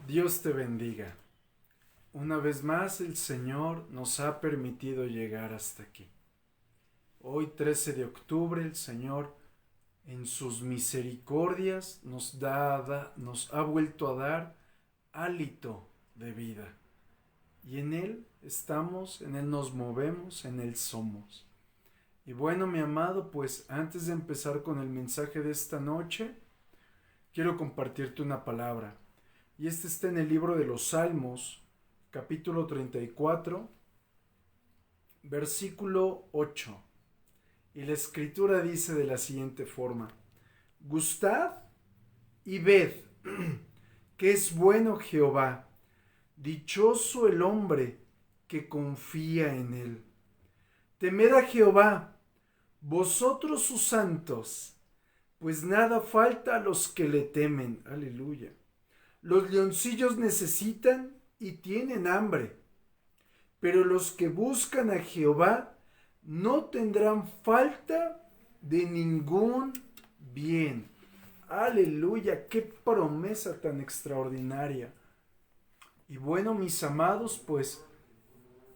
Dios te bendiga. Una vez más el Señor nos ha permitido llegar hasta aquí. Hoy 13 de octubre el Señor en sus misericordias nos ha vuelto a dar hálito de vida. Y en Él estamos, en Él nos movemos, en Él somos. Y bueno, mi amado, pues antes de empezar con el mensaje de esta noche, quiero compartirte una palabra. Y este está en el libro de los Salmos, capítulo 34, versículo 8. Y la escritura dice de la siguiente forma: Gustad y ved que es bueno Jehová, dichoso el hombre que confía en él. Temed a Jehová, vosotros sus santos, pues nada falta a los que le temen. Aleluya. Los leoncillos necesitan y tienen hambre, pero los que buscan a Jehová no tendrán falta de ningún bien. Aleluya, qué promesa tan extraordinaria. Y bueno, mis amados, pues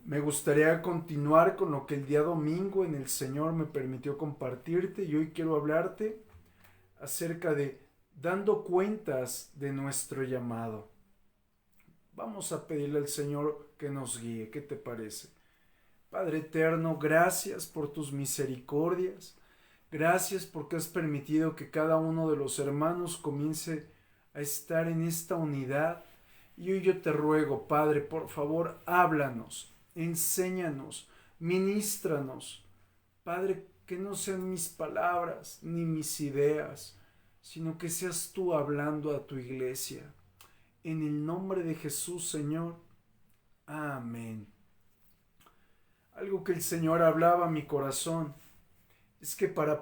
me gustaría continuar con lo que el día domingo en el Señor me permitió compartirte, y hoy quiero hablarte acerca de dando cuentas de nuestro llamado. Vamos a pedirle al Señor que nos guíe. ¿Qué te parece? Padre eterno, gracias por tus misericordias. Gracias porque has permitido que cada uno de los hermanos comience a estar en esta unidad. Y hoy yo te ruego, Padre, por favor, háblanos, enséñanos, ministranos. Padre, que no sean mis palabras ni mis ideas, sino que seas tú hablando a tu iglesia. En el nombre de Jesús, Señor. Amén. Algo que el Señor hablaba a mi corazón es que para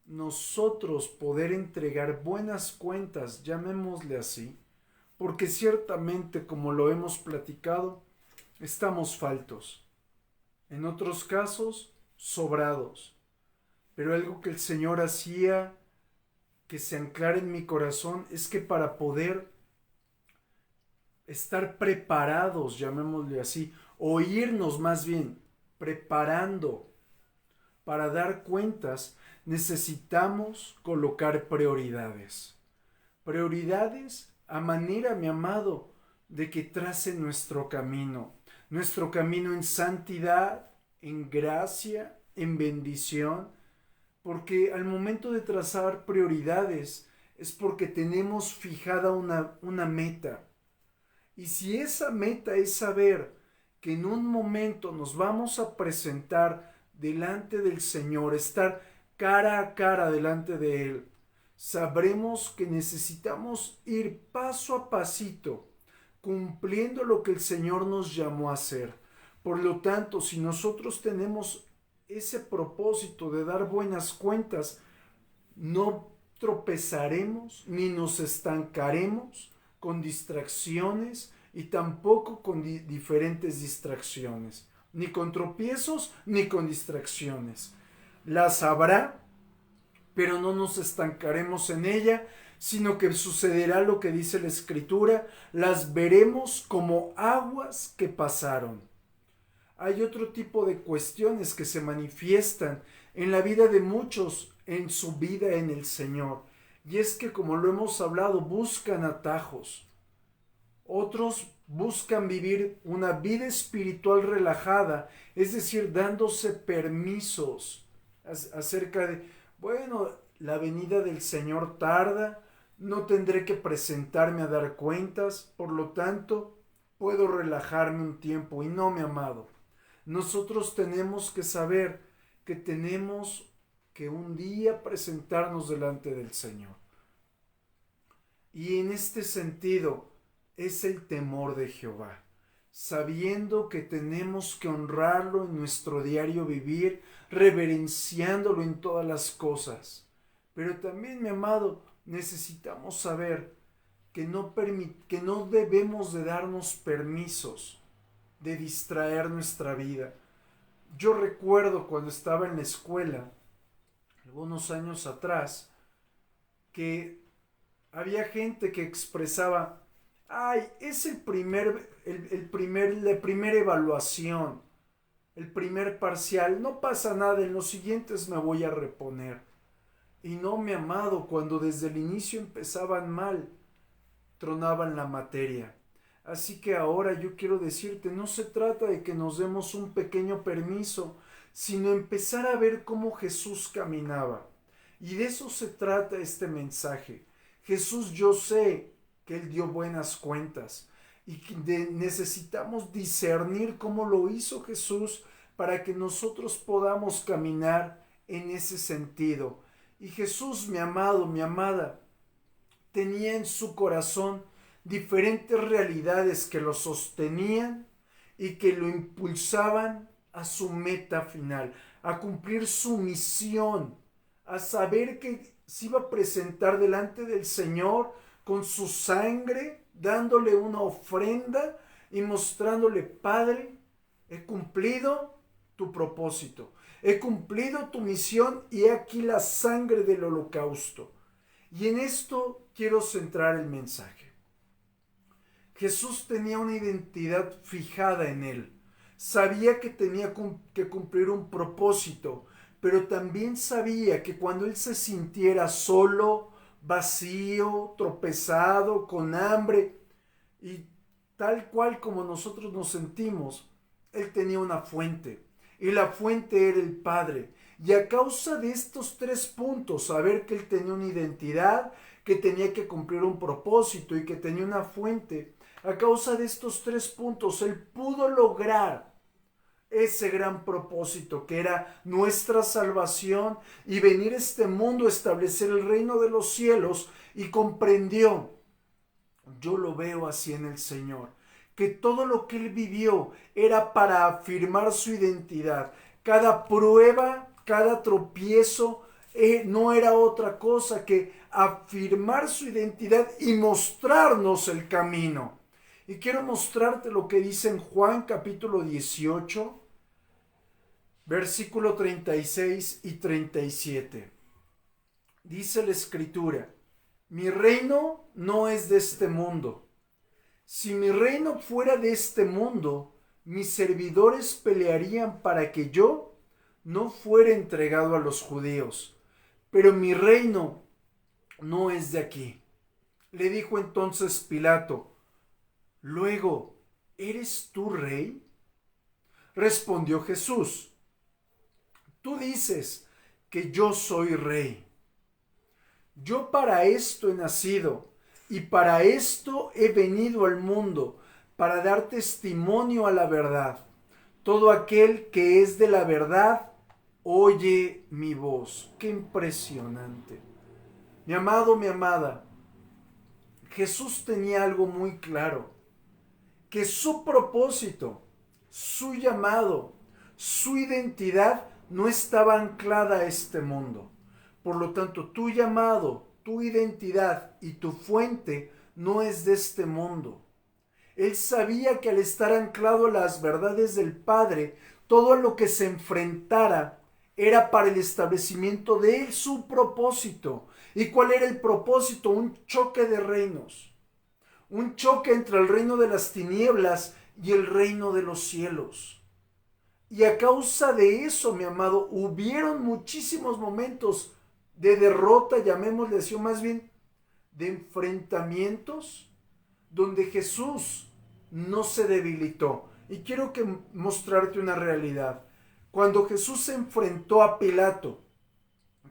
nosotros poder entregar buenas cuentas, llamémosle así, porque ciertamente, como lo hemos platicado, estamos faltos. En otros casos, sobrados. Pero algo que el Señor hacía que se anclara en mi corazón es que para poder estar preparados, llamémosle así, o irnos más bien preparando para dar cuentas, necesitamos colocar prioridades. Prioridades a manera, mi amado, de que trace nuestro camino en santidad, en gracia, en bendición, porque al momento de trazar prioridades es porque tenemos fijada una meta. Y si esa meta es saber que en un momento nos vamos a presentar delante del Señor, estar cara a cara delante de Él, sabremos que necesitamos ir paso a pasito, cumpliendo lo que el Señor nos llamó a hacer. Por lo tanto, si nosotros tenemos ese propósito de dar buenas cuentas, no tropezaremos ni nos estancaremos con distracciones y tampoco con diferentes distracciones, ni con tropiezos ni con distracciones. Las habrá, pero no nos estancaremos en ella, sino que sucederá lo que dice la Escritura: las veremos como aguas que pasaron. Hay otro tipo de cuestiones que se manifiestan en la vida de muchos, en su vida en el Señor. Y es que, como lo hemos hablado, buscan atajos. Otros buscan vivir una vida espiritual relajada, es decir, dándose permisos acerca de, bueno, la venida del Señor tarda, no tendré que presentarme a dar cuentas, por lo tanto, puedo relajarme un tiempo. Y no, mi amado, nosotros tenemos que saber que tenemos que un día presentarnos delante del Señor. Y en este sentido es el temor de Jehová, sabiendo que tenemos que honrarlo en nuestro diario vivir, reverenciándolo en todas las cosas. Pero también, mi amado, necesitamos saber que no debemos de darnos permisos de distraer nuestra vida. Yo recuerdo cuando estaba en la escuela, algunos años atrás, que había gente que expresaba: Ay, es la primera evaluación, el primer parcial. No pasa nada, en los siguientes me voy a reponer. Y no, mi amado, cuando desde el inicio empezaban mal, tronaban la materia. Así que ahora yo quiero decirte, no se trata de que nos demos un pequeño permiso, sino empezar a ver cómo Jesús caminaba. Y de eso se trata este mensaje. Jesús, yo sé que Él dio buenas cuentas y que necesitamos discernir cómo lo hizo Jesús para que nosotros podamos caminar en ese sentido. Y Jesús, mi amado, mi amada, tenía en su corazón diferentes realidades que lo sostenían y que lo impulsaban a su meta final, a cumplir su misión, a saber que se iba a presentar delante del Señor con su sangre, dándole una ofrenda y mostrándole: Padre, he cumplido tu propósito, he cumplido tu misión y he aquí la sangre del holocausto. Y en esto quiero centrar el mensaje. Jesús tenía una identidad fijada en él. Sabía que tenía que cumplir un propósito, pero también sabía que cuando él se sintiera solo, vacío, tropezado, con hambre, y tal cual como nosotros nos sentimos, él tenía una fuente, y la fuente era el Padre. Y a causa de estos 3 puntos, saber que él tenía una identidad, que tenía que cumplir un propósito y que tenía una fuente, a causa de estos 3 puntos, él pudo lograr ese gran propósito que era nuestra salvación y venir a este mundo a establecer el reino de los cielos, y comprendió, yo lo veo así en el Señor, que todo lo que él vivió era para afirmar su identidad. Cada prueba, cada tropiezo no era otra cosa que afirmar su identidad y mostrarnos el camino. Y quiero mostrarte lo que dice en Juan capítulo 18, versículo 36 y 37. Dice la Escritura: mi reino no es de este mundo. Si mi reino fuera de este mundo, mis servidores pelearían para que yo no fuera entregado a los judíos. Pero mi reino no es de aquí. Le dijo entonces Pilato: luego, ¿eres tú rey? Respondió Jesús: tú dices que yo soy rey. Yo para esto he nacido y para esto he venido al mundo, para dar testimonio a la verdad. Todo aquel que es de la verdad oye mi voz. ¡Qué impresionante! Mi amado, mi amada, Jesús tenía algo muy claro: que su propósito, su llamado, su identidad no estaba anclada a este mundo. Por lo tanto, tu llamado, tu identidad y tu fuente no es de este mundo. Él sabía que al estar anclado a las verdades del Padre, todo lo que se enfrentara era para el establecimiento de su propósito. ¿Y cuál era el propósito? Un choque de reinos. Un choque entre el reino de las tinieblas y el reino de los cielos. Y a causa de eso, mi amado, hubieron muchísimos momentos de derrota, llamémosle así, o más bien de enfrentamientos, donde Jesús no se debilitó. Y quiero mostrarte una realidad. Cuando Jesús se enfrentó a Pilato,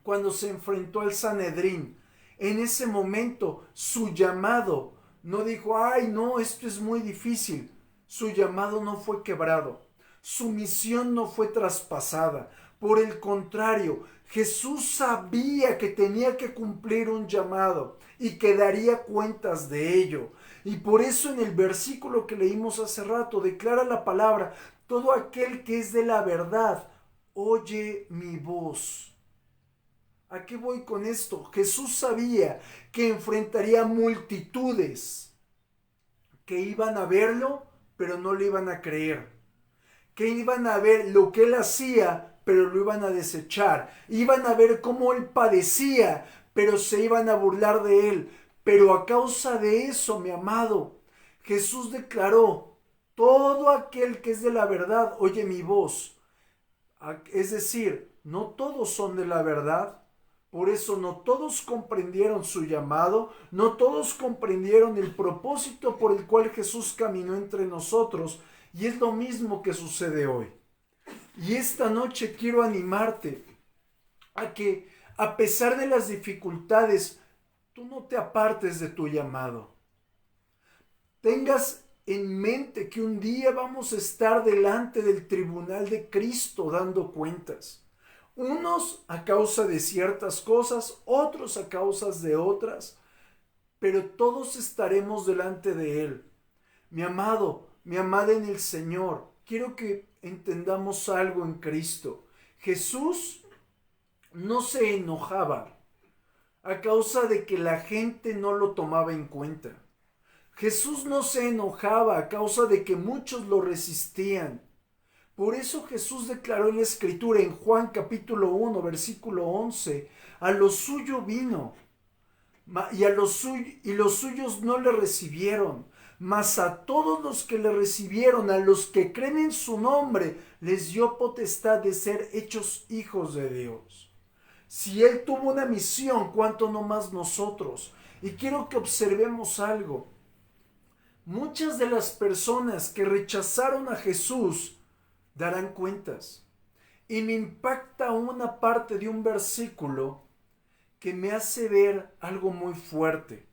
cuando se enfrentó al Sanedrín, en ese momento su llamado no dijo: ay, no, esto es muy difícil. Su llamado no fue quebrado. Su misión no fue traspasada. Por el contrario, Jesús sabía que tenía que cumplir un llamado y que daría cuentas de ello. Y por eso en el versículo que leímos hace rato declara la palabra: todo aquel que es de la verdad oye mi voz. ¿A qué voy con esto? Jesús sabía que enfrentaría multitudes que iban a verlo, pero no le iban a creer. Que iban a ver lo que él hacía, pero lo iban a desechar. Iban a ver cómo él padecía, pero se iban a burlar de él. Pero a causa de eso, mi amado, Jesús declaró, todo aquel que es de la verdad oye mi voz. Es decir, no todos son de la verdad. Por eso no todos comprendieron su llamado, no todos comprendieron el propósito por el cual Jesús caminó entre nosotros. Y es lo mismo que sucede hoy. Y esta noche quiero animarte a que, a pesar de las dificultades, tú no te apartes de tu llamado. Tengas en mente que un día vamos a estar delante del tribunal de Cristo dando cuentas. Unos a causa de ciertas cosas, otros a causa de otras, pero todos estaremos delante de Él. Mi amado, mi amada en el Señor, quiero que entendamos algo en Cristo. Jesús no se enojaba a causa de que la gente no lo tomaba en cuenta. Jesús no se enojaba a causa de que muchos lo resistían. Por eso Jesús declaró en la Escritura, en Juan capítulo 1, versículo 11, a lo suyo vino, y los suyos no le recibieron, mas a todos los que le recibieron, a los que creen en su nombre, les dio potestad de ser hechos hijos de Dios. Si Él tuvo una misión, ¿cuánto no más nosotros? Y quiero que observemos algo. Muchas de las personas que rechazaron a Jesús darán cuentas. Y me impacta una parte de un versículo que me hace ver algo muy fuerte.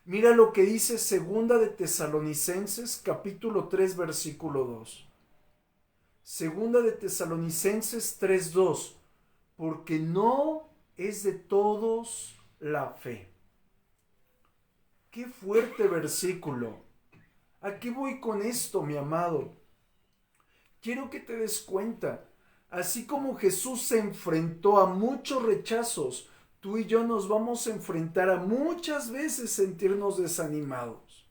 Mira lo que dice Segunda de Tesalonicenses, capítulo 3, versículo 2. Segunda de Tesalonicenses 3:2. Porque no es de todos la fe. Qué fuerte versículo. ¿A qué voy con esto, mi amado? Quiero que te des cuenta, así como Jesús se enfrentó a muchos rechazos, tú y yo nos vamos a enfrentar a muchas veces sentirnos desanimados,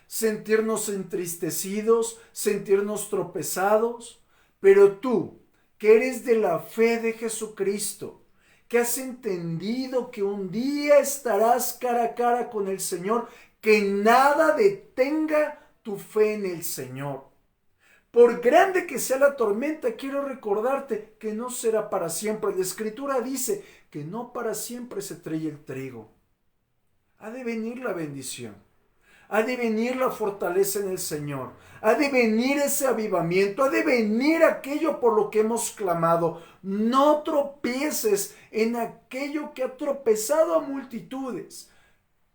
sentirnos entristecidos, sentirnos tropezados, pero tú, que eres de la fe de Jesucristo, que has entendido que un día estarás cara a cara con el Señor, que nada detenga tu fe en el Señor. Por grande que sea la tormenta, quiero recordarte que no será para siempre. La Escritura dice que no para siempre se trilla el trigo. Ha de venir la bendición. Ha de venir la fortaleza en el Señor. Ha de venir ese avivamiento. Ha de venir aquello por lo que hemos clamado. No tropieces en aquello que ha tropezado a multitudes.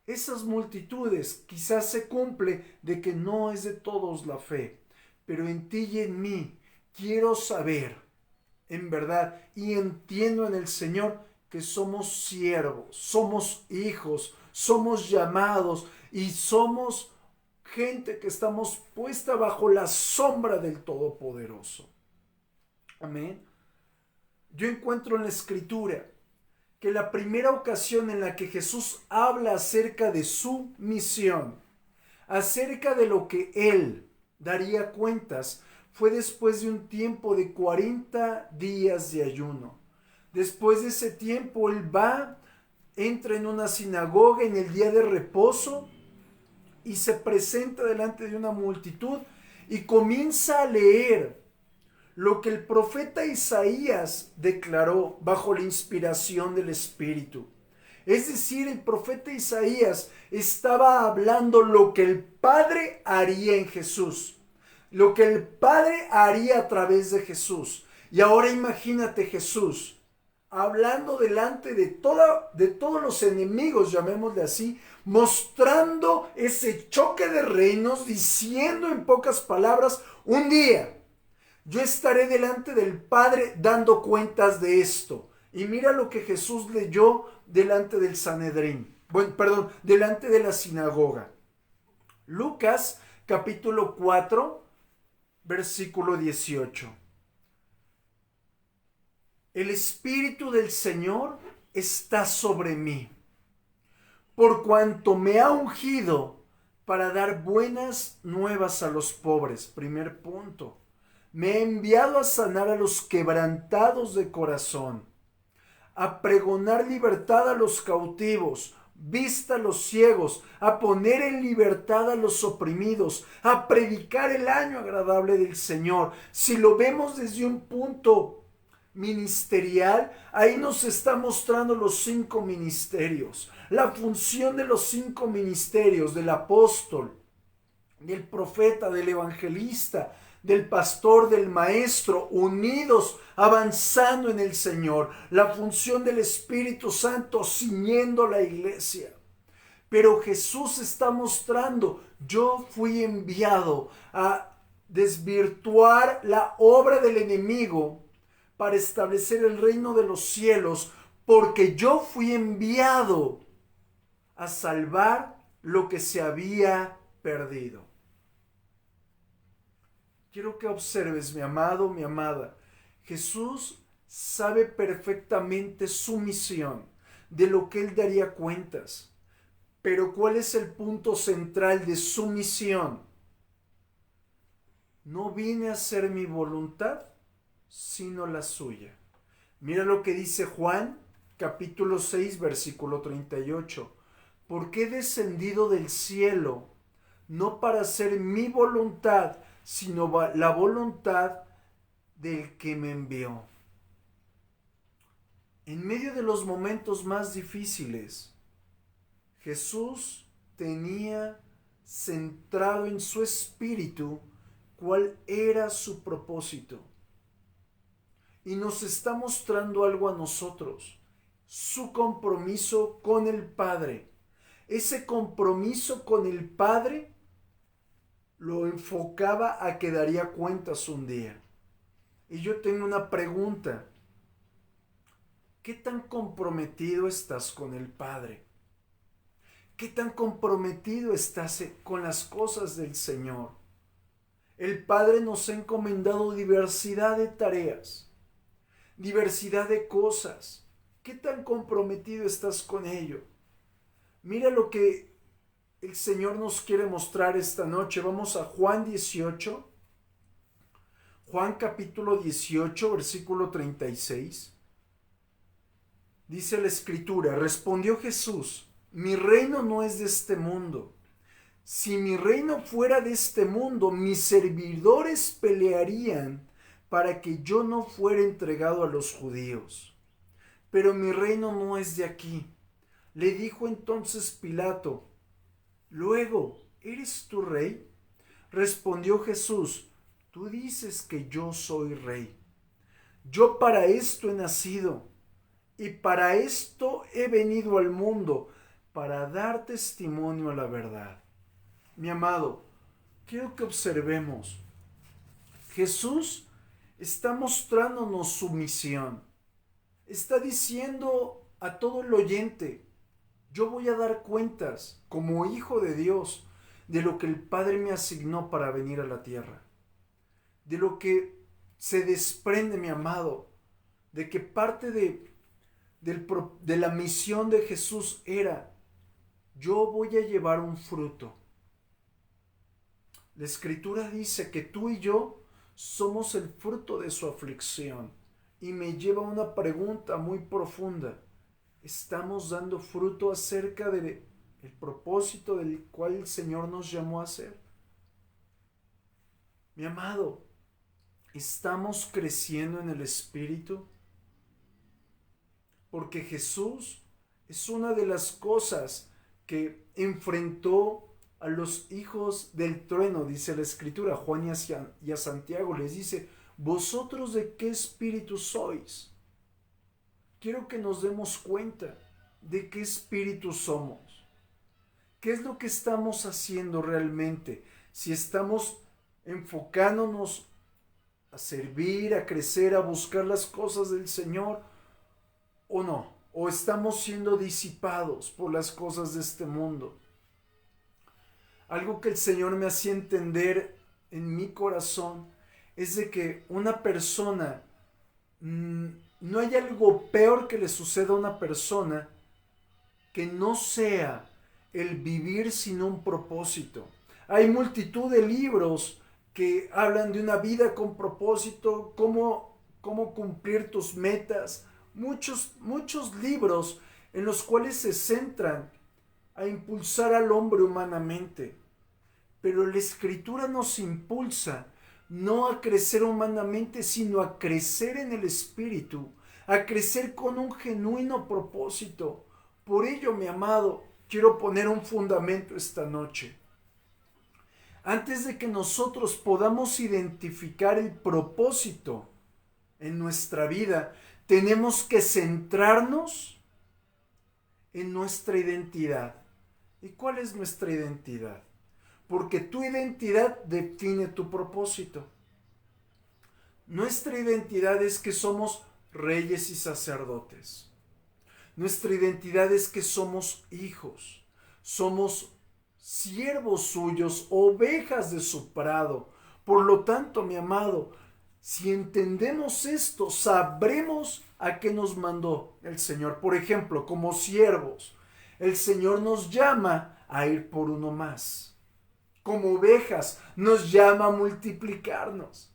Esas multitudes quizás se cumple de que no es de todos la fe. Pero en ti y en mí quiero saber, en verdad, y entiendo en el Señor que somos siervos, somos hijos, somos llamados y somos gente que estamos puesta bajo la sombra del Todopoderoso. Amén. Yo encuentro en la Escritura que la primera ocasión en la que Jesús habla acerca de su misión, acerca de lo que Él daría cuentas, fue después de un tiempo de 40 días de ayuno. Después de ese tiempo, Él entra en una sinagoga en el día de reposo y se presenta delante de una multitud y comienza a leer lo que el profeta Isaías declaró bajo la inspiración del Espíritu. Es decir, el profeta Isaías estaba hablando lo que el Padre haría en Jesús, lo que el Padre haría a través de Jesús. Y ahora imagínate Jesús hablando delante de todos los enemigos, llamémosle así, mostrando ese choque de reinos, diciendo en pocas palabras, un día yo estaré delante del Padre dando cuentas de esto. Y mira lo que Jesús leyó delante del Sanedrín. Delante de la sinagoga. Lucas capítulo 4, versículo 18. El Espíritu del Señor está sobre mí, por cuanto me ha ungido para dar buenas nuevas a los pobres. Primer punto. Me ha enviado a sanar a los quebrantados de corazón, a pregonar libertad a los cautivos, vista a los ciegos, a poner en libertad a los oprimidos, a predicar el año agradable del Señor. Si lo vemos desde un punto ministerial, ahí nos está mostrando los 5 ministerios, la función de los 5 ministerios, del apóstol, del profeta, del evangelista, del pastor, del maestro, unidos, avanzando en el Señor, la función del Espíritu Santo ciñendo la iglesia. Pero Jesús está mostrando, yo fui enviado a desvirtuar la obra del enemigo para establecer el reino de los cielos, porque yo fui enviado a salvar lo que se había perdido. Quiero que observes, mi amado, mi amada. Jesús sabe perfectamente su misión, de lo que Él daría cuentas. Pero ¿cuál es el punto central de su misión? No vine a hacer mi voluntad, sino la suya. Mira lo que dice Juan, capítulo 6, versículo 38. Porque he descendido del cielo, no para hacer mi voluntad, sino la voluntad del que me envió. En medio de los momentos más difíciles, Jesús tenía centrado en su espíritu cuál era su propósito. Y nos está mostrando algo a nosotros, su compromiso con el Padre. Ese compromiso con el Padre lo enfocaba a que daría cuentas un día. Y yo tengo una pregunta. ¿Qué tan comprometido estás con el Padre? ¿Qué tan comprometido estás con las cosas del Señor? El Padre nos ha encomendado diversidad de tareas, diversidad de cosas. ¿Qué tan comprometido estás con ello? Mira lo que el Señor nos quiere mostrar esta noche. Vamos a Juan 18. Juan capítulo 18, versículo 36. Dice la Escritura, respondió Jesús, mi reino no es de este mundo. Si mi reino fuera de este mundo, mis servidores pelearían para que yo no fuera entregado a los judíos. Pero mi reino no es de aquí. Le dijo entonces Pilato, luego, ¿eres tú rey? Respondió Jesús, tú dices que yo soy rey. Yo para esto he nacido y para esto he venido al mundo, para dar testimonio a la verdad. Mi amado, quiero que observemos. Jesús está mostrándonos su misión. Está diciendo a todo el oyente, yo voy a dar cuentas como hijo de Dios de lo que el Padre me asignó para venir a la tierra. De lo que se desprende, mi amado, de que parte de la misión de Jesús era, yo voy a llevar un fruto. La Escritura dice que tú y yo somos el fruto de su aflicción. Y me lleva a una pregunta muy profunda. ¿Estamos dando fruto acerca del propósito del cual el Señor nos llamó a hacer? Mi amado, ¿estamos creciendo en el Espíritu? Porque Jesús es una de las cosas que enfrentó a los hijos del trueno, dice la Escritura. Juan y a Santiago les dice, ¿vosotros de qué espíritu sois? Quiero que nos demos cuenta de qué espíritu somos. ¿Qué es lo que estamos haciendo realmente? Si estamos enfocándonos a servir, a crecer, a buscar las cosas del Señor, o no, o estamos siendo disipados por las cosas de este mundo. Algo que el Señor me hacía entender en mi corazón es de que una persona, no hay algo peor que le suceda a una persona que no sea el vivir sin un propósito. Hay multitud de libros que hablan de una vida con propósito, cómo cumplir tus metas, muchos libros en los cuales se centran a impulsar al hombre humanamente, pero la Escritura nos impulsa no a crecer humanamente, sino a crecer en el Espíritu, a crecer con un genuino propósito. Por ello, mi amado, quiero poner un fundamento esta noche. Antes de que nosotros podamos identificar el propósito en nuestra vida, tenemos que centrarnos en nuestra identidad. ¿Y cuál es nuestra identidad? Porque tu identidad define tu propósito. Nuestra identidad es que somos reyes y sacerdotes. Nuestra identidad es que somos hijos, somos siervos suyos, ovejas de su prado. Por lo tanto, mi amado, si entendemos esto, sabremos a qué nos mandó el Señor. Por ejemplo, como siervos, el Señor nos llama a ir por uno más. Como ovejas, nos llama a multiplicarnos.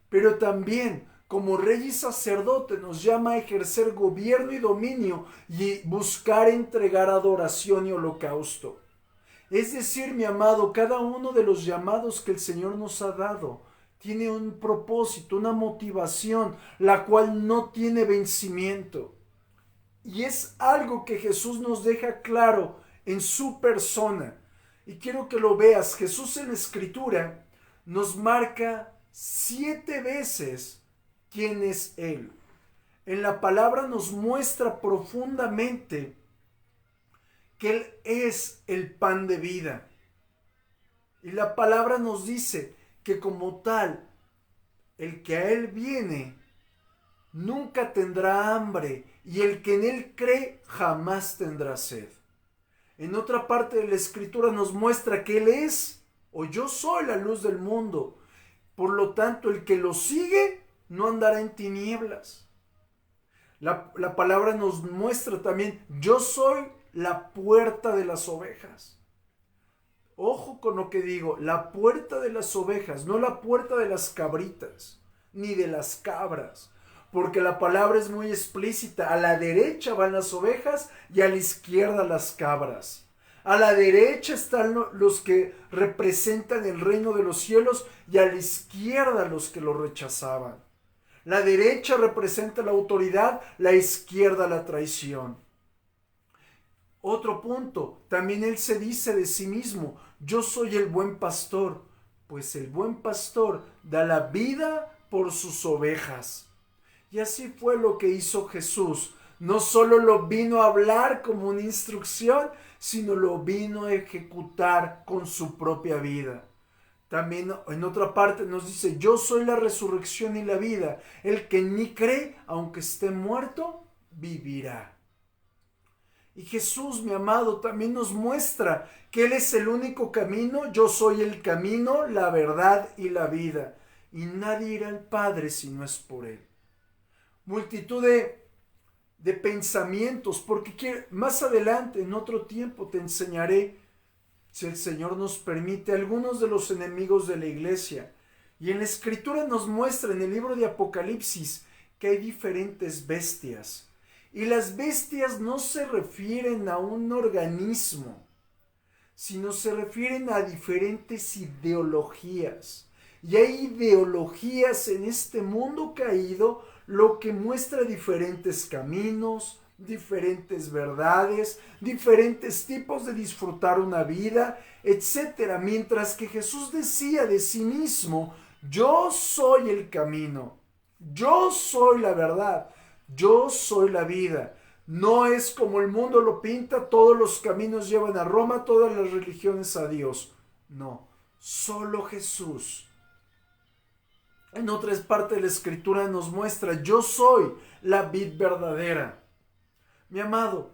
Pero también, como rey y sacerdote, nos llama a ejercer gobierno y dominio y buscar entregar adoración y holocausto. Es decir, mi amado, cada uno de los llamados que el Señor nos ha dado tiene un propósito, una motivación, la cual no tiene vencimiento. Y es algo que Jesús nos deja claro en su persona. Y quiero que lo veas. Jesús en la Escritura nos marca 7 veces quién es Él. En la palabra nos muestra profundamente que Él es el pan de vida. Y la palabra nos dice que como tal, el que a Él viene nunca tendrá hambre, y el que en Él cree jamás tendrá sed. En otra parte de la Escritura nos muestra que Él es, o yo soy la luz del mundo. Por lo tanto, el que lo sigue no andará en tinieblas. La palabra nos muestra también, yo soy la puerta de las ovejas. Ojo con lo que digo, la puerta de las ovejas, no la puerta de las cabritas, ni de las cabras. Porque la palabra es muy explícita. A la derecha van las ovejas y a la izquierda las cabras. A la derecha están los que representan el reino de los cielos y a la izquierda los que lo rechazaban. La derecha representa la autoridad, la izquierda la traición. Otro punto, también Él se dice de sí mismo, yo soy el buen pastor, pues el buen pastor da la vida por sus ovejas. Y así fue lo que hizo Jesús. No solo lo vino a hablar como una instrucción, sino lo vino a ejecutar con su propia vida. También en otra parte nos dice, yo soy la resurrección y la vida. El que en mí cree, aunque esté muerto, vivirá. Y Jesús, mi amado, también nos muestra que Él es el único camino. Yo soy el camino, la verdad y la vida. Y nadie irá al Padre si no es por Él. Multitud de pensamientos, porque más adelante, en otro tiempo, te enseñaré, si el Señor nos permite, algunos de los enemigos de la iglesia. Y en la Escritura nos muestra, en el libro de Apocalipsis, que hay diferentes bestias. Y las bestias no se refieren a un organismo, sino se refieren a diferentes ideologías. Y hay ideologías en este mundo caído, lo que muestra diferentes caminos, diferentes verdades, diferentes tipos de disfrutar una vida, etc. Mientras que Jesús decía de sí mismo, yo soy el camino, yo soy la verdad, yo soy la vida. No es como el mundo lo pinta, todos los caminos llevan a Roma, todas las religiones a Dios. No, solo Jesús. En otras partes de la Escritura nos muestra, yo soy la vid verdadera. Mi amado,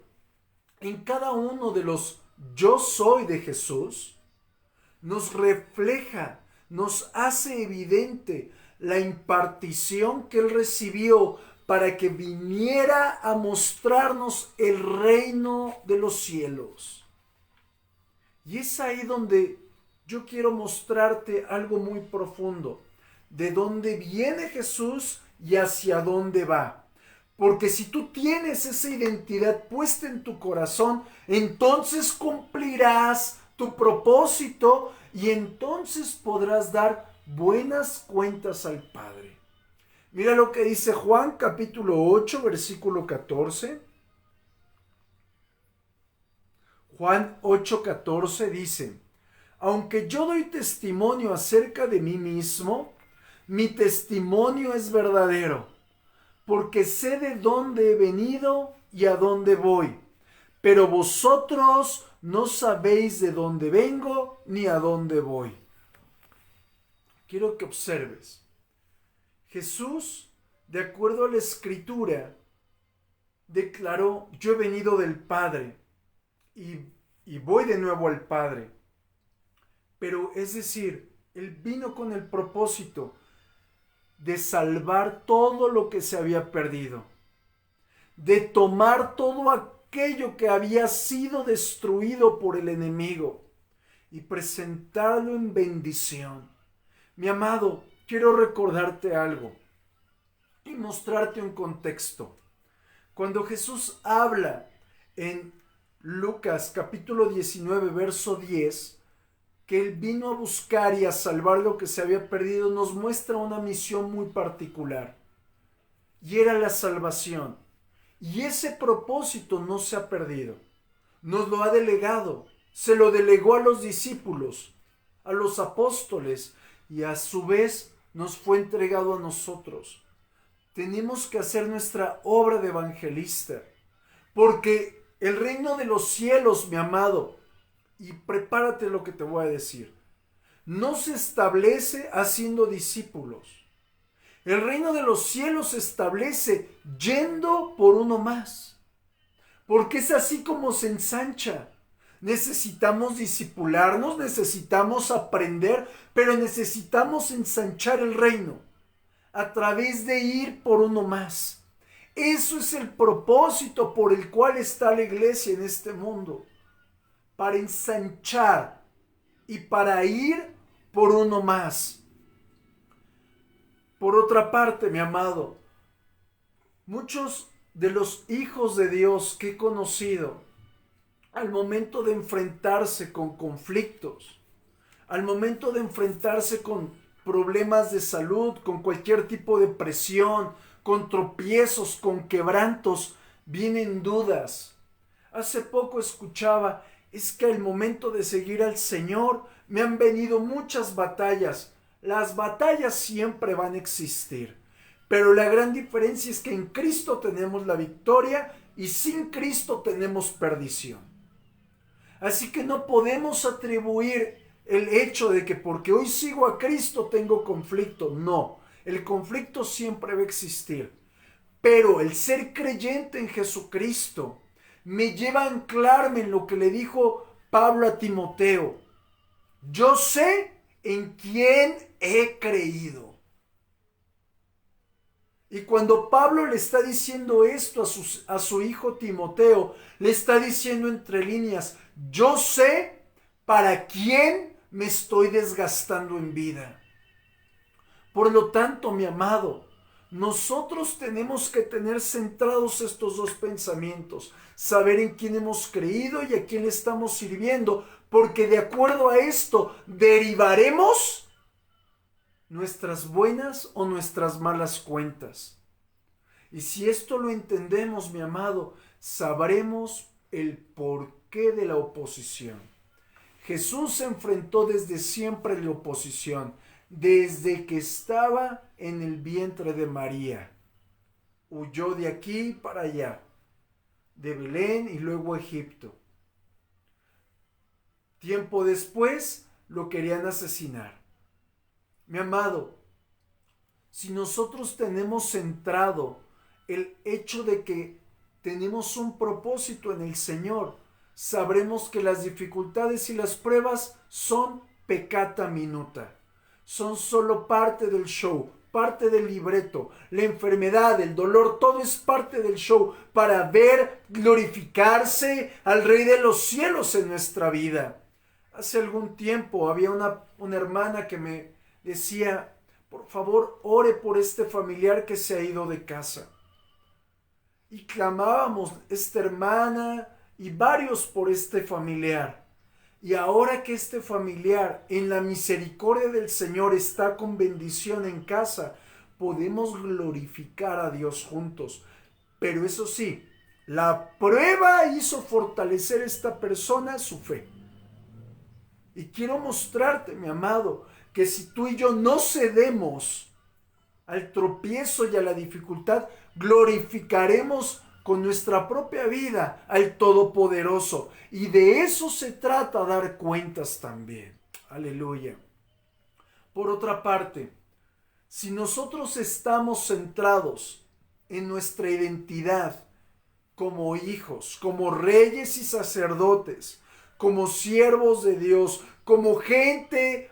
en cada uno de los yo soy de Jesús, nos refleja, nos hace evidente la impartición que Él recibió para que viniera a mostrarnos el reino de los cielos. Y es ahí donde yo quiero mostrarte algo muy profundo. De dónde viene Jesús y hacia dónde va. Porque si tú tienes esa identidad puesta en tu corazón, entonces cumplirás tu propósito y entonces podrás dar buenas cuentas al Padre. Mira lo que dice Juan capítulo 8, versículo 14. Juan 8:14 dice: aunque yo doy testimonio acerca de mí mismo, mi testimonio es verdadero, porque sé de dónde he venido y a dónde voy, pero vosotros no sabéis de dónde vengo ni a dónde voy. Quiero que observes. Jesús, de acuerdo a la Escritura, declaró: yo he venido del Padre y voy de nuevo al Padre. Pero es decir, Él vino con el propósito de salvar todo lo que se había perdido, de tomar todo aquello que había sido destruido por el enemigo y presentarlo en bendición. Mi amado, quiero recordarte algo y mostrarte un contexto. Cuando Jesús habla en Lucas capítulo 19, verso 10, que Él vino a buscar y a salvar lo que se había perdido, nos muestra una misión muy particular. Y era la salvación. Y ese propósito no se ha perdido. Nos lo ha delegado. Se lo delegó a los discípulos, a los apóstoles, y a su vez nos fue entregado a nosotros. Tenemos que hacer nuestra obra de evangelista, porque el reino de los cielos, mi amado, y prepárate lo que te voy a decir, no se establece haciendo discípulos. El reino de los cielos se establece yendo por uno más, porque es así como se ensancha. Necesitamos discipularnos, necesitamos aprender, pero necesitamos ensanchar el reino a través de ir por uno más. Eso es el propósito por el cual está la iglesia en este mundo, para ensanchar y para ir por uno más. Por otra parte, mi amado, muchos de los hijos de Dios que he conocido, al momento de enfrentarse con conflictos, al momento de enfrentarse con problemas de salud, con cualquier tipo de presión, con tropiezos, con quebrantos, vienen dudas. Hace poco escuchaba: es que al momento de seguir al Señor me han venido muchas batallas. Las batallas siempre van a existir, pero la gran diferencia es que en Cristo tenemos la victoria y sin Cristo tenemos perdición. Así que no podemos atribuir el hecho de que porque hoy sigo a Cristo tengo conflicto. No, el conflicto siempre va a existir, pero el ser creyente en Jesucristo me lleva a anclarme en lo que le dijo Pablo a Timoteo: yo sé en quién he creído. Y cuando Pablo le está diciendo esto a su hijo Timoteo, le está diciendo entre líneas: yo sé para quién me estoy desgastando en vida. Por lo tanto, mi amado, nosotros tenemos que tener centrados estos dos pensamientos: saber en quién hemos creído y a quién le estamos sirviendo, porque de acuerdo a esto derivaremos nuestras buenas o nuestras malas cuentas. Y si esto lo entendemos, mi amado, sabremos el porqué de la oposición. Jesús se enfrentó desde siempre a la oposición, desde que estaba en el vientre de María. Huyó de aquí para allá, de Belén y luego a Egipto. Tiempo después lo querían asesinar. Mi amado, si nosotros tenemos centrado el hecho de que tenemos un propósito en el Señor, sabremos que las dificultades y las pruebas son peccata minuta. Son solo parte del show, parte del libreto. La enfermedad, el dolor, todo es parte del show para ver glorificarse al Rey de los cielos en nuestra vida. Hace algún tiempo había una hermana que me decía: por favor, ore por este familiar que se ha ido de casa. y clamábamos esta hermana y varios por este familiar. Y ahora que este familiar en la misericordia del Señor está con bendición en casa, podemos glorificar a Dios juntos. Pero eso sí, la prueba hizo fortalecer a esta persona su fe. Y quiero mostrarte, mi amado, que si tú y yo no cedemos al tropiezo y a la dificultad, glorificaremos con nuestra propia vida al Todopoderoso. Y de eso se trata, dar cuentas también. Aleluya. Por otra parte, si nosotros estamos centrados en nuestra identidad como hijos, como reyes y sacerdotes, como siervos de Dios, como gente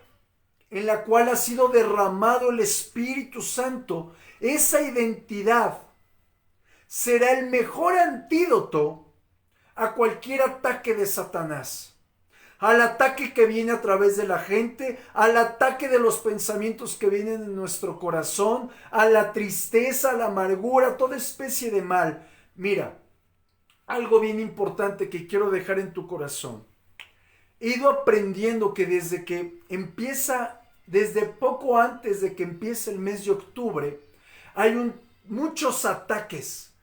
en la cual ha sido derramado el Espíritu Santo, esa identidad será el mejor antídoto a cualquier ataque de Satanás. Al ataque que viene a través de la gente, al ataque de los pensamientos que vienen en nuestro corazón, a la tristeza, a la amargura, toda especie de mal. Mira, algo bien importante que quiero dejar en tu corazón. He ido aprendiendo que desde poco antes de que empiece el mes de octubre, hay muchos ataques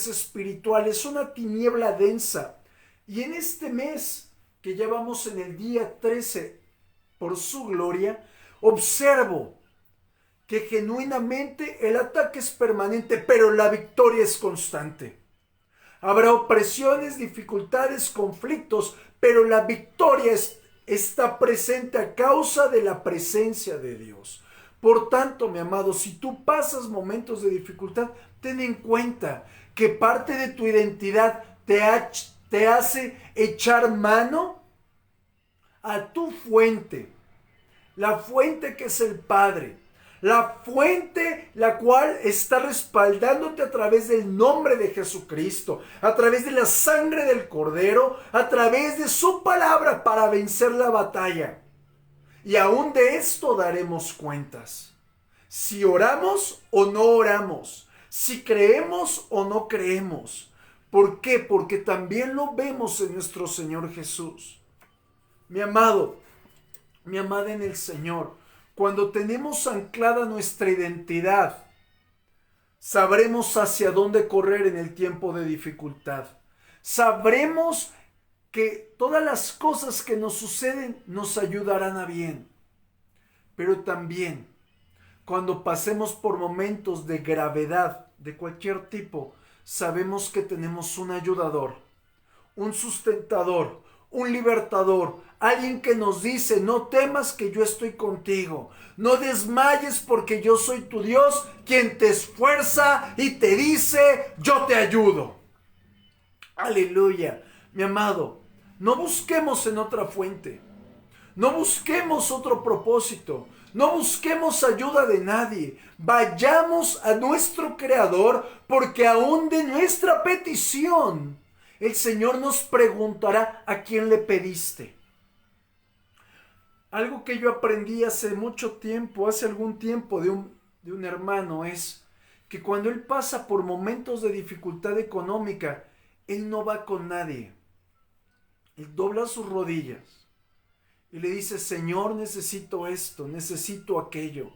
espirituales, una tiniebla densa. Y en este mes, que ya vamos en el día 13, por su gloria, observo que genuinamente el ataque es permanente, pero la victoria es constante. Habrá opresiones, dificultades, conflictos, pero la victoria está presente a causa de la presencia de Dios. Por tanto, mi amado, si tú pasas momentos de dificultad, ten en cuenta que parte de tu identidad te hace echar mano a tu fuente, la fuente que es el Padre, la fuente la cual está respaldándote a través del nombre de Jesucristo, a través de la sangre del Cordero, a través de su palabra para vencer la batalla. Y aún de esto daremos cuentas. Si oramos o no oramos, si creemos o no creemos. ¿Por qué? Porque también lo vemos en nuestro Señor Jesús. Mi amado, mi amada en el Señor, cuando tenemos anclada nuestra identidad, sabremos hacia dónde correr en el tiempo de dificultad. Sabremos que todas las cosas que nos suceden nos ayudarán a bien. Pero también, cuando pasemos por momentos de gravedad de cualquier tipo, sabemos que tenemos un ayudador, un sustentador, un libertador, alguien que nos dice: no temas, que yo estoy contigo, no desmayes, porque yo soy tu Dios, quien te esfuerza y te dice: yo te ayudo. Aleluya. Mi amado, no busquemos en otra fuente, no busquemos otro propósito, no busquemos ayuda de nadie. Vayamos a nuestro Creador, porque aún de nuestra petición el Señor nos preguntará: ¿a quién le pediste? Algo que yo aprendí hace algún tiempo de un hermano, es que cuando él pasa por momentos de dificultad económica, él no va con nadie. Él dobla sus rodillas y le dice: Señor, necesito esto, necesito aquello.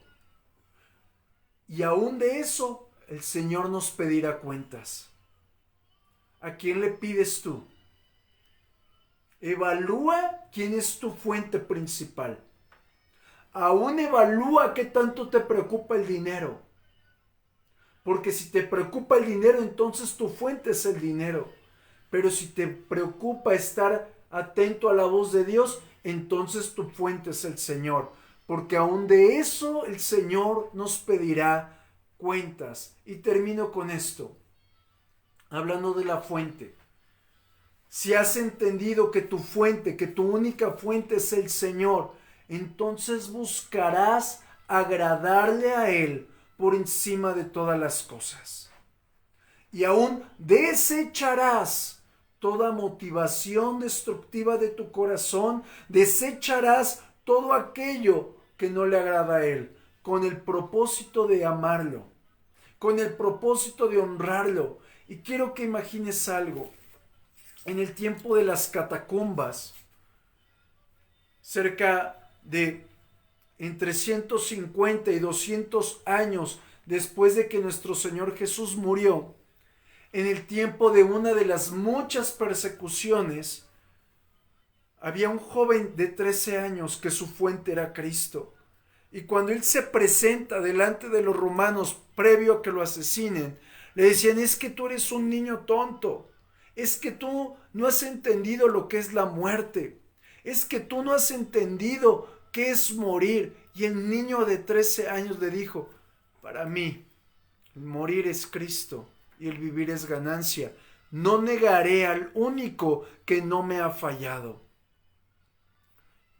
Y aún de eso, el Señor nos pedirá cuentas. ¿A quién le pides tú? Evalúa quién es tu fuente principal. Aún evalúa qué tanto te preocupa el dinero. Porque si te preocupa el dinero, entonces tu fuente es el dinero. Pero si te preocupa estar atento a la voz de Dios, entonces tu fuente es el Señor. Porque aún de eso el Señor nos pedirá cuentas. Y termino con esto, hablando de la fuente. Si has entendido que tu fuente, que tu única fuente es el Señor, entonces buscarás agradarle a Él por encima de todas las cosas. Y aún desecharás toda motivación destructiva de tu corazón, desecharás todo aquello que no le agrada a Él, con el propósito de amarlo, con el propósito de honrarlo. Y quiero que imagines algo. En el tiempo de las catacumbas, cerca de entre 150 y 200 años después de que nuestro Señor Jesús murió, en el tiempo de una de las muchas persecuciones, había un joven de 13 años que su fuente era Cristo. Y cuando él se presenta delante de los romanos previo a que lo asesinen, le decían: es que tú eres un niño tonto, es que tú no has entendido lo que es la muerte, es que tú no has entendido qué es morir. Y el niño de 13 años le dijo: para mí, el morir es Cristo y el vivir es ganancia. No negaré al único que no me ha fallado.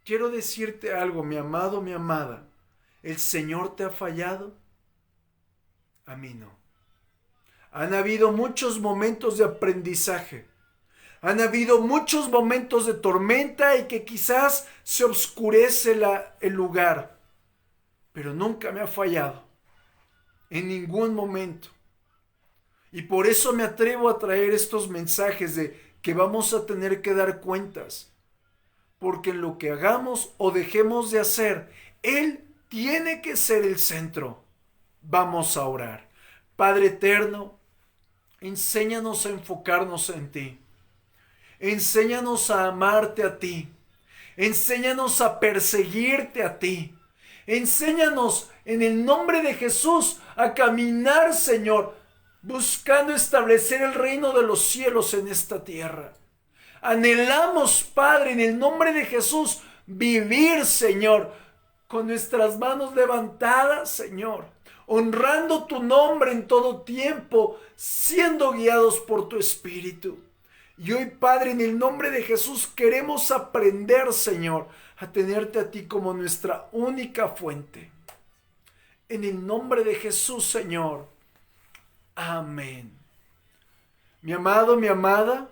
Quiero decirte algo, mi amado, mi amada. ¿El Señor te ha fallado? A mí no. Han habido muchos momentos de aprendizaje. Han habido muchos momentos de tormenta y que quizás se oscurece el lugar. Pero nunca me ha fallado. En ningún momento. Y por eso me atrevo a traer estos mensajes de que vamos a tener que dar cuentas. Porque en lo que hagamos o dejemos de hacer, Él tiene que ser el centro. Vamos a orar. Padre eterno, enséñanos a enfocarnos en ti. Enséñanos a amarte a ti. Enséñanos a perseguirte a ti. Enséñanos en el nombre de Jesús a caminar, Señor, buscando establecer el reino de los cielos en esta tierra. Anhelamos, Padre, en el nombre de Jesús, vivir, Señor, con nuestras manos levantadas, Señor, honrando tu nombre en todo tiempo, siendo guiados por tu Espíritu. Y hoy, Padre, en el nombre de Jesús, queremos aprender, Señor, a tenerte a ti como nuestra única fuente. En el nombre de Jesús, Señor. Amén. Mi amado, mi amada,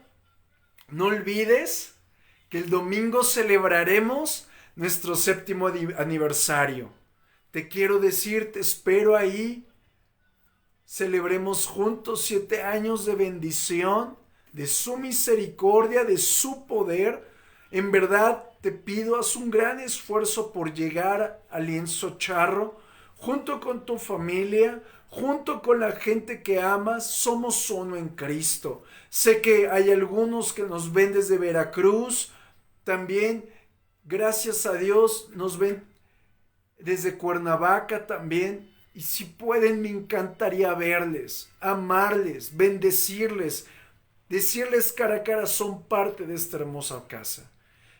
no olvides que el domingo celebraremos nuestro 7º aniversario. Te quiero decir, te espero ahí. Celebremos juntos 7 años de bendición, de su misericordia, de su poder. En verdad te pido, haz un gran esfuerzo por llegar al Lienzo Charro, junto con tu familia, junto con la gente que amas. Somos uno en Cristo. Sé que hay algunos que nos ven desde Veracruz, también, gracias a Dios, nos ven desde Cuernavaca también. Y si pueden, me encantaría verles, amarles, bendecirles, decirles cara a cara: son parte de esta hermosa casa.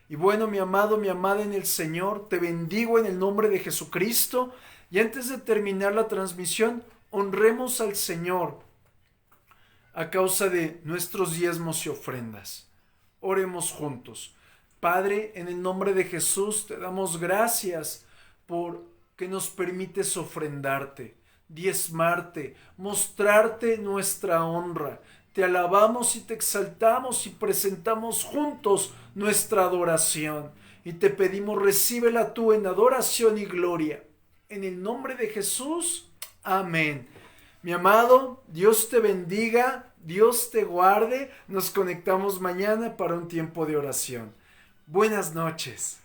Y bueno, mi amado, mi amada en el Señor, te bendigo en el nombre de Jesucristo. Y antes de terminar la transmisión, honremos al Señor a causa de nuestros diezmos y ofrendas. Oremos juntos. Padre, en el nombre de Jesús, te damos gracias por que nos permites ofrendarte, diezmarte, mostrarte nuestra honra. Te alabamos y te exaltamos y presentamos juntos nuestra adoración. Y te pedimos, recíbela tú en adoración y gloria. En el nombre de Jesús, amén. Mi amado, Dios te bendiga, Dios te guarde. Nos conectamos mañana para un tiempo de oración. Buenas noches.